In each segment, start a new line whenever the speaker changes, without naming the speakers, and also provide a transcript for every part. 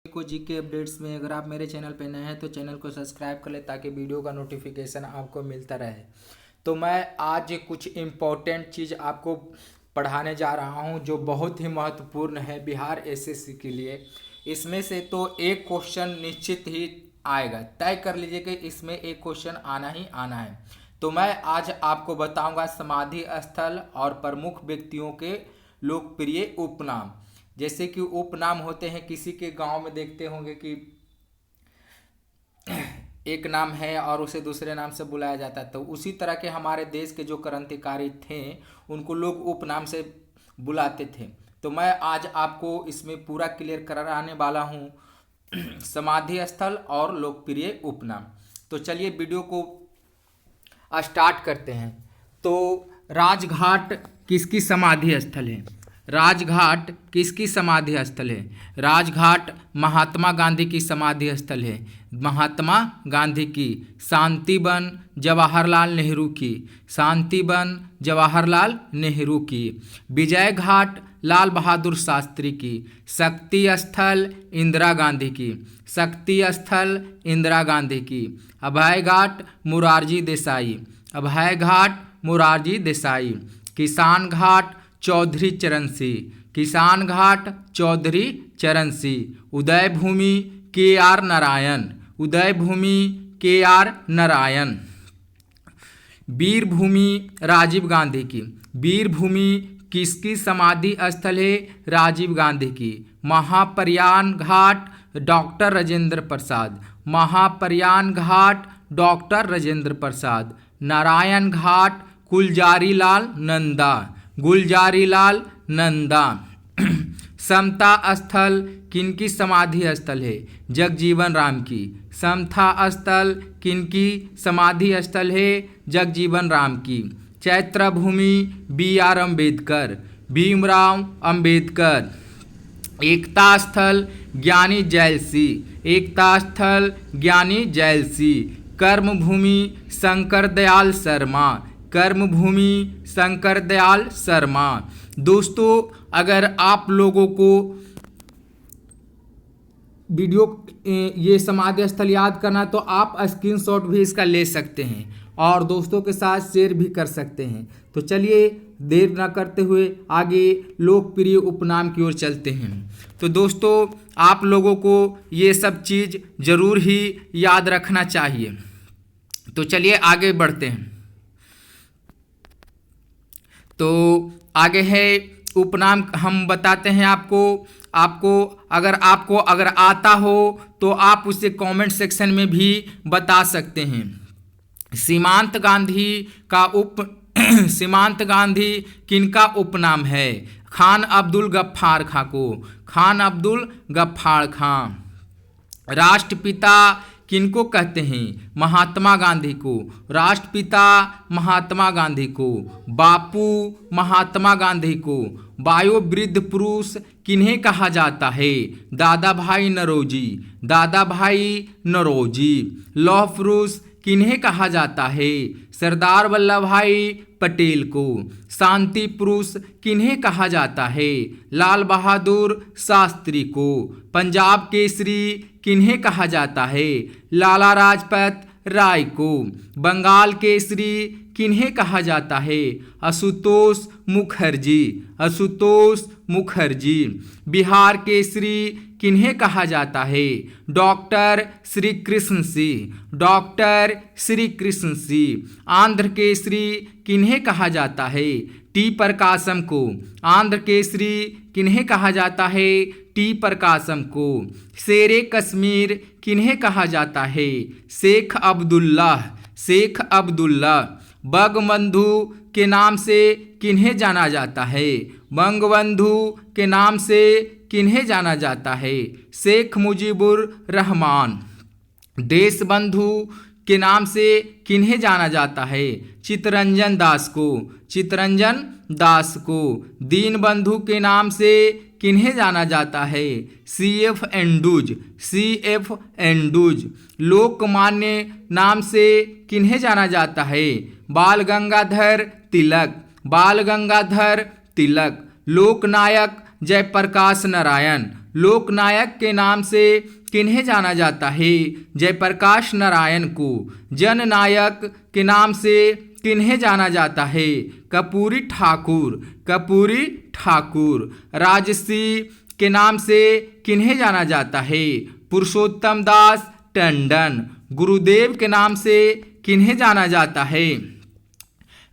को GK updates में अगर आप मेरे चैनल पे नए हैं तो चैनल को सब्सक्राइब कर लें ताकि वीडियो का नोटिफिकेशन आपको मिलता रहे। तो मैं आज कुछ इम्पोर्टेंट चीज़ आपको पढ़ाने जा रहा हूं जो बहुत ही महत्वपूर्ण है बिहार एसएससी के लिए। इसमें से तो एक क्वेश्चन निश्चित ही आएगा, तय कर लीजिए कि इसमें एक क्वेश्चन आना ही आना है। तो मैं आज आपको बताऊंगा समाधि स्थल और प्रमुख व्यक्तियों के लोकप्रिय उपनाम। जैसे कि उपनाम होते हैं, किसी के गांव में देखते होंगे कि एक नाम है और उसे दूसरे नाम से बुलाया जाता है, तो उसी तरह के हमारे देश के जो क्रांतिकारी थे उनको लोग उपनाम से बुलाते थे। तो मैं आज आपको इसमें पूरा क्लियर कराने वाला हूँ समाधि स्थल और लोकप्रिय उपनाम। तो चलिए वीडियो को स्टार्ट करते हैं। तो राजघाट किसकी समाधि स्थल है? राजघाट किसकी समाधि स्थल है? राजघाट महात्मा गांधी की समाधि स्थल है। महात्मा गांधी की। शांतिवन जवाहरलाल नेहरू की। शांतिवन जवाहरलाल नेहरू की। विजय घाट लाल बहादुर शास्त्री की। शक्ति स्थल इंदिरा गांधी की। शक्ति स्थल इंदिरा गांधी की। अभय घाट मोरारजी देसाई। अभय घाट मोरारजी देसाई। किसान घाट चौधरी चरण सिंह। किसान घाट चौधरी चरण सिंह। उदय भूमि के आर नारायण। उदय भूमि के आर नारायण। वीर भूमि राजीव गांधी की। वीर भूमि किसकी समाधि स्थल है? राजीव गांधी की। महाप्रयाण घाट डॉक्टर राजेंद्र प्रसाद। महाप्रयाण घाट डॉक्टर राजेंद्र प्रसाद। नारायण घाट गुलजारी लाल नंदा। गुलजारी लाल नंदा। समता स्थल किनकी समाधि स्थल है? जगजीवन राम की। समता स्थल किनकी समाधि स्थल है? जगजीवन राम की। चैत्र भूमि बी आर अम्बेडकर। भीमराव अंबेडकर। एकता स्थल ज्ञानी जैल सिंह। एकता स्थल ज्ञानी जैल सिंह। कर्म भूमि शंकर दयाल शर्मा। कर्म भूमि शंकर दयाल शर्मा। दोस्तों, अगर आप लोगों को वीडियो ये समाधि स्थल याद करना तो आप स्क्रीनशॉट भी इसका ले सकते हैं और दोस्तों के साथ शेयर भी कर सकते हैं। तो चलिए देर न करते हुए आगे लोकप्रिय उपनाम की ओर चलते हैं। तो दोस्तों, आप लोगों को ये सब चीज़ जरूर ही याद रखना चाहिए। तो चलिए आगे बढ़ते हैं। तो आगे है उपनाम, हम बताते हैं आपको अगर आता हो तो आप उसे कमेंट सेक्शन में भी बता सकते हैं। सीमांत गांधी का सीमांत गांधी किनका उपनाम है? खान अब्दुल गफ्फार खां को। खान अब्दुल गफ्फार खां। राष्ट्रपिता किनको कहते हैं? महात्मा गांधी को। राष्ट्रपिता महात्मा गांधी को। बापू महात्मा गांधी को। वयोवृद्ध पुरुष किन्हें कहा जाता है? दादा भाई नौरोजी। दादा भाई नौरोजी। लौह पुरुष किन्हें कहा जाता है? सरदार वल्लभ भाई पटेल को। शांति पुरुष किन्हें कहा जाता है? लाल बहादुर शास्त्री को। पंजाब केसरी किन्हें कहा जाता है? लाला लाजपत राय को। बंगाल केसरी किन्हें कहा जाता है? आशुतोष मुखर्जी। आशुतोष मुखर्जी। बिहार केसरी किन्हें कहा जाता है? डॉक्टर श्री कृष्ण सिंह। डॉक्टर श्री कृष्ण सिंह। आंध्र केसरी किन्हें कहा जाता है? टी प्रकाशम को। आंध्र केसरी किन्हें कहा जाता है? टी प्रकाशम को। शेरे कश्मीर किन्हें कहा जाता है? शेख अब्दुल्ला। शेख अब्दुल्ला। बंगबंधु के नाम से किन्हें जाना जाता है? बंगबंधु के नाम से किन्हें जाना जाता है? शेख मुजीबुर रहमान। देशबंधु के नाम से किन्हें जाना जाता है? चित्तरंजन दास को। चित्तरंजन दास को। दीनबंधु के नाम से किन्हें जाना जाता है? CF एंडुज। CF एंडुज। लोकमान्य नाम से किन्हें जाना जाता है? बाल गंगाधर तिलक। बाल गंगाधर तिलक। लोकनायक जयप्रकाश नारायण। लोकनायक के नाम से किन्हें जाना जाता है? जयप्रकाश नारायण को। जननायक के नाम से किन्हें जाना जाता है? कर्पूरी ठाकुर। कर्पूरी ठाकुर। राजसी के नाम से किन्हें जाना जाता है? पुरुषोत्तम दास टंडन। गुरुदेव के नाम से किन्हें जाना जाता है?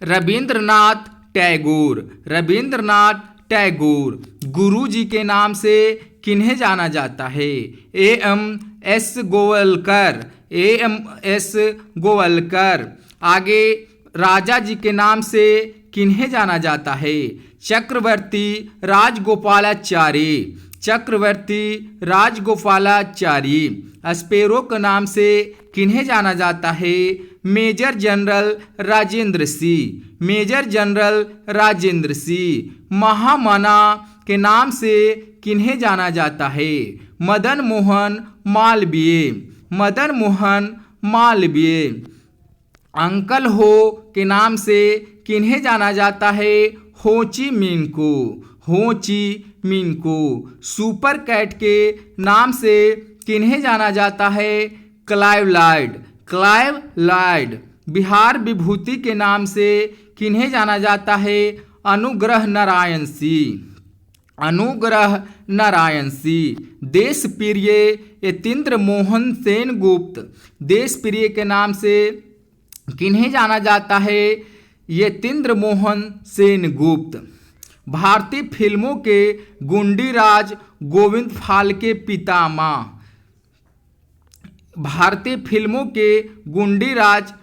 रविंद्रनाथ टैगोर। रविंद्रनाथ टैगोर। गुरु जी के नाम से किन्हें जाना जाता है? एम.एस. गोवलकर। एम.एस. गोवलकर। आगे राजा जी के नाम से किन्हें जाना जाता है? चक्रवर्ती राजगोपालाचारी। चक्रवर्ती राजगोपालाचारी। स्पेरो के नाम से किन्हें जाना जाता है? Major general Rajendra Singh. Major general Rajendra Singh. Mahamana के नाम से किन्हें जाना जाता है? मदन मोहन मालवीय। मदन मोहन मालवीय। अंकल हो के नाम से किन्हें जाना जाता है? हो ची मिन को। हो ची मिन को। सुपर कैट के नाम से किन्हें जाना जाता है? Clive Lloyd. Clive Lloyd. Bihar Vibhuti के नाम से किन्हें जाना जाता है? अनुग्रह नारायण सिंह। अनुग्रह नारायण सिंह। देश प्रिय यतीन्द्र मोहन सेन गुप्त। देश प्रिय के नाम से किन्हें जाना जाता है? यतीन्द्र मोहन सेन गुप्त। भारतीय फिल्मों के गुंडीराज गोविंद फाल्के पितामह। भारतीय फिल्मों के गुंडीराज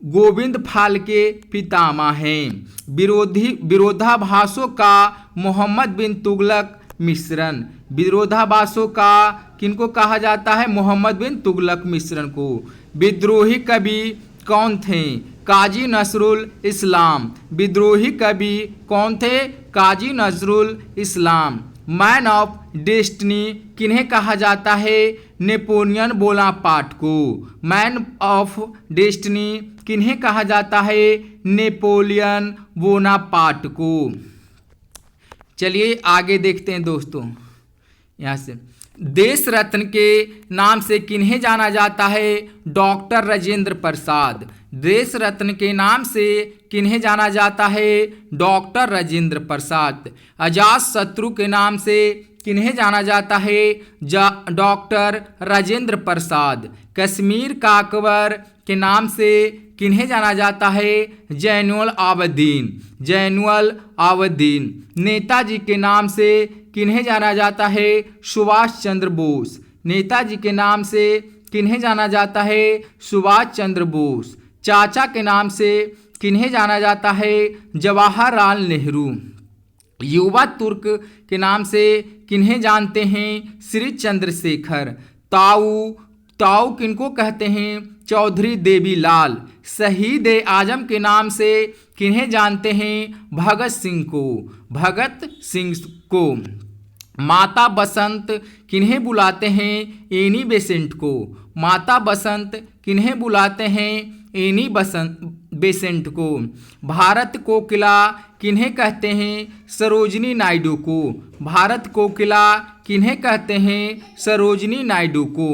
गोविंद फाल्के पितामह हैं। विरोधाभासों का मोहम्मद बिन तुगलक मिश्रण। विरोधाभासों का किनको कहा जाता है? मोहम्मद बिन तुगलक मिश्रण को। विद्रोही कवि कौन थे? काजी नजरुल इस्लाम। विद्रोही कवि कौन थे? काजी Nazrul Islam. Man of destiny किन्हें कहा जाता है? नेपोलियन बोनापार्ट को। मैन ऑफ डेस्टिनी किन्हें कहा जाता है? नेपोलियन बोनापार्ट को। चलिए आगे देखते हैं दोस्तों। यहाँ से देश रत्न के नाम से किन्हें जाना जाता है? डॉक्टर राजेंद्र प्रसाद। देश रत्न के नाम से किन्हें जाना जाता है? डॉक्टर राजेंद्र प्रसाद। अजात शत्रु के नाम से किन्हें जाना जाता है? डॉक्टर राजेंद्र प्रसाद। कश्मीर का अकबर के नाम से किन्हें जाना जाता है? जैनुल आबदीन। जैनुल आबदीन। नेताजी के नाम से किन्हें जाना जाता है? सुभाष चंद्र बोस। नेताजी के नाम से किन्हें जाना जाता है? सुभाष चंद्र बोस। चाचा के नाम से किन्हें जाना जाता है? जवाहरलाल नेहरू। युवा तुर्क के नाम से किन्हें जानते हैं? श्री चंद्रशेखर। ताऊ। ताऊ किनको कहते हैं? चौधरी देवीलाल। शहीद आजम के नाम से किन्हें जानते हैं? भगत सिंह को। भगत सिंह को। माता बसंत किन्हें बुलाते हैं? एनी बेसेंट को। माता बसंत किन्हें बुलाते हैं? एनी बेसेंट को। भारत कोकिला किन्हें कहते हैं? सरोजिनी नायडू को। भारत कोकिला किन्हें कहते हैं? सरोजिनी नायडू को।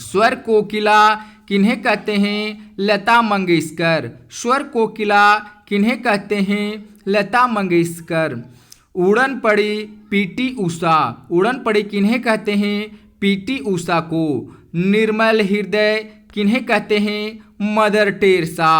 स्वर कोकिला किन्हें कहते हैं? लता मंगेशकर। स्वर कोकिला किन्हें कहते हैं? लता मंगेशकर। उड़न पड़ी पीटी उषा। उड़न पड़ी किन्हें कहते हैं? पीटी उषा को। निर्मल हृदय किन्हें कहते हैं? Mother Teresa.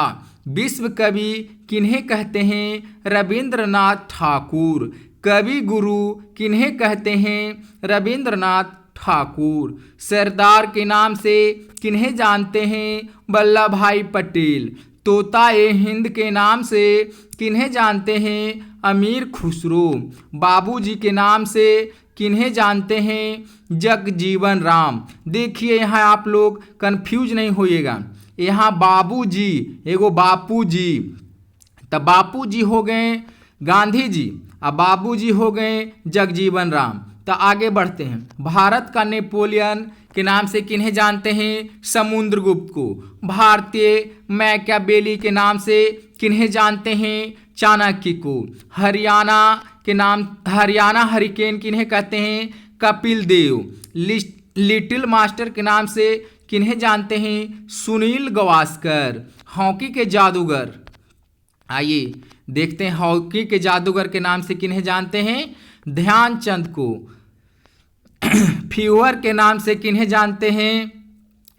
विश्व कवि किन्हें कहते हैं? रविंद्रनाथ ठाकुर। कवि गुरु किन्हें कहते हैं? रविंद्रनाथ ठाकुर। सरदार के नाम से किन्हें जानते हैं? वल्लभ भाई पटेल। तोता ए हिंद के नाम से किन्हें जानते हैं? अमीर खुसरो। बाबूजी के नाम से किन्हें जानते हैं? जगजीवन राम। देखिए यहाँ आप लोग कंफ्यूज नहीं होइएगा। यहाँ बाबूजी एगो बापूजी, तब बापूजी हो गए गांधी जी और बाबूजी हो गए जगजीवन राम। तो आगे बढ़ते हैं। भारत का नेपोलियन के नाम से किन्हें जानते हैं? समुद्रगुप्त को। भारतीय मैकियावेली के नाम से किन्हें जानते हैं? चाणक्य को। हरियाणा के नाम हरियाणा हरिकेन किन्हें कहते हैं? कपिल देव। लिटिल मास्टर के नाम से किन्हें जानते हैं? सुनील गावस्कर। हॉकी के जादूगर, आइए देखते हैं हॉकी के जादूगर के नाम से किन्हें जानते हैं? ध्यानचंद को। फ्यूहर के नाम से किन्हें जानते हैं?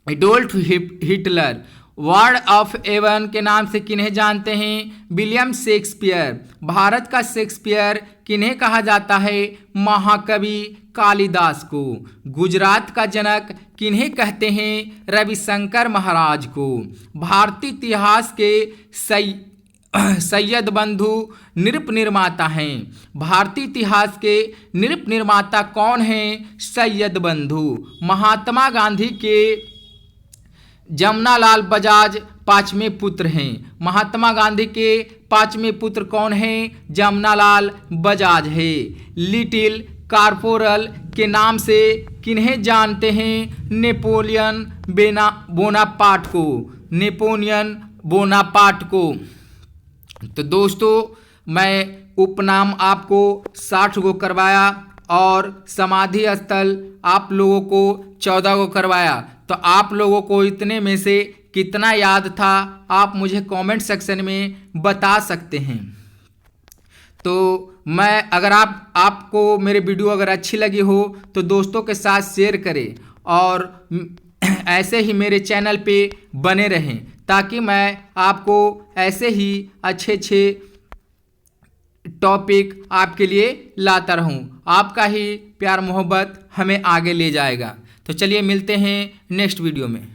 Adolf Hitler. Word of Avon के नाम से किन्हें जानते हैं? William Shakespeare. भारत का शेक्सपियर किन्हें कहा जाता है? महाकवि कालिदास को। गुजरात का जनक किन्हें कहते हैं? रविशंकर महाराज को। भारतीय इतिहास के सैयद बंधु नृप निर्माता हैं। भारतीय इतिहास के नृप निर्माता कौन हैं? सैयद बंधु। महात्मा गांधी के जमनालाल बजाज पांचवें पुत्र हैं। महात्मा गांधी के पांचवें पुत्र कौन हैं? जमनालाल बजाज है। लिटिल कॉर्पोरल के नाम से किन्हें जानते हैं? नेपोलियन बोनापार्ट को। नेपोलियन बोनापार्ट को। तो दोस्तों मैं उपनाम आपको 60 को करवाया और समाधि स्थल आप लोगों को 14 को करवाया। तो आप लोगों को इतने में से कितना याद था आप मुझे कमेंट सेक्शन में बता सकते हैं। तो मैं अगर आपको मेरे वीडियो अगर अच्छी लगी हो तो दोस्तों के साथ शेयर करें और ऐसे ही मेरे चैनल पे बने रहें ताकि मैं आपको ऐसे ही अच्छे टॉपिक आपके लिए लाता रहूं। आपका ही प्यार मोहब्बत हमें आगे ले जाएगा। तो चलिए मिलते हैं नेक्स्ट वीडियो में।